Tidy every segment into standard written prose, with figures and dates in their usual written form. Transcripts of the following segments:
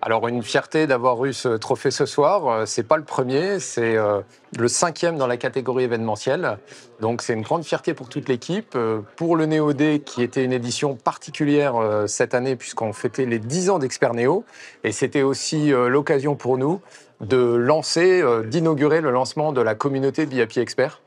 Alors une fierté d'avoir eu ce trophée ce soir, c'est pas le premier, c'est le 5e dans la catégorie événementielle. Donc c'est une grande fierté pour toute l'équipe. Pour le Néo-D qui était une édition particulière cette année puisqu'on fêtait les 10 ans d'Expert Néo. Et c'était aussi l'occasion pour nous d'inaugurer le lancement de la communauté BIP Expert.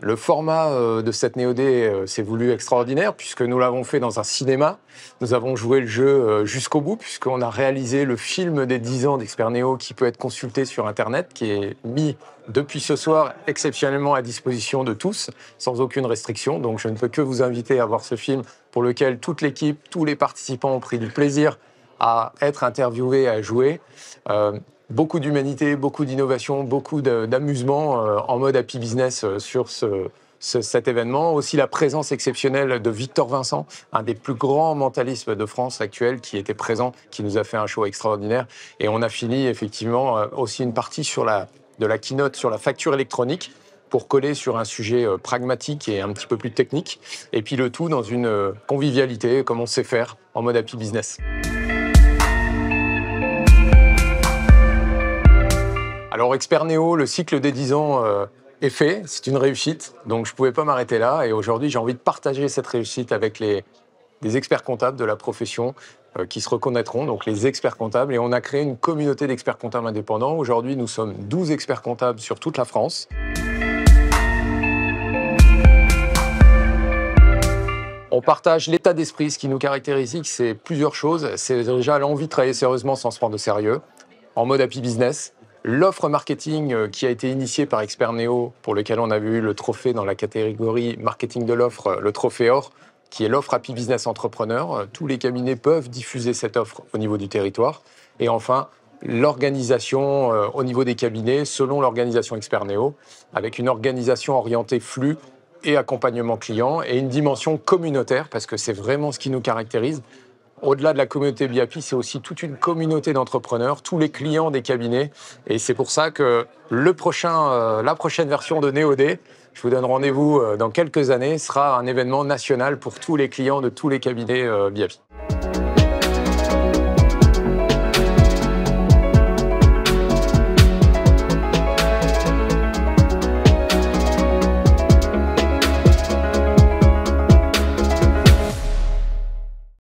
Le format de cette Néo-D s'est voulu extraordinaire puisque nous l'avons fait dans un cinéma. Nous avons joué le jeu jusqu'au bout puisqu'on a réalisé le film des 10 ans d'Expert Néo qui peut être consulté sur Internet, qui est mis depuis ce soir exceptionnellement à disposition de tous, sans aucune restriction. Donc je ne peux que vous inviter à voir ce film pour lequel toute l'équipe, tous les participants ont pris du plaisir à être interviewés, à jouer. Beaucoup d'humanité, beaucoup d'innovation, beaucoup d'amusement en mode happy business sur cet événement. Aussi la présence exceptionnelle de Victor Vincent, un des plus grands mentalistes de France actuels qui était présent, qui nous a fait un show extraordinaire. Et on a fini effectivement aussi une partie de la keynote sur la facture électronique pour coller sur un sujet pragmatique et un petit peu plus technique. Et puis le tout dans une convivialité comme on sait faire en mode happy business. Alors, Expert Néo, le cycle des 10 ans est fait, c'est une réussite, donc je ne pouvais pas m'arrêter là. Et aujourd'hui, j'ai envie de partager cette réussite avec des experts comptables de la profession qui se reconnaîtront, donc les experts comptables. Et on a créé une communauté d'experts comptables indépendants. Aujourd'hui, nous sommes 12 experts comptables sur toute la France. On partage l'état d'esprit, ce qui nous caractérise, c'est plusieurs choses. C'est déjà l'envie de travailler sérieusement sans se prendre de sérieux, en mode happy business. L'offre marketing qui a été initiée par Expert Néo, pour lequel on avait eu le trophée dans la catégorie marketing de l'offre, le trophée or, qui est l'offre Happy Business Entrepreneur. Tous les cabinets peuvent diffuser cette offre au niveau du territoire. Et enfin, l'organisation au niveau des cabinets, selon l'organisation Expert Néo, avec une organisation orientée flux et accompagnement client, et une dimension communautaire, parce que c'est vraiment ce qui nous caractérise. Au-delà de la communauté BIP, c'est aussi toute une communauté d'entrepreneurs, tous les clients des cabinets. Et c'est pour ça que la prochaine version de Néo-D, je vous donne rendez-vous dans quelques années, sera un événement national pour tous les clients de tous les cabinets BIP.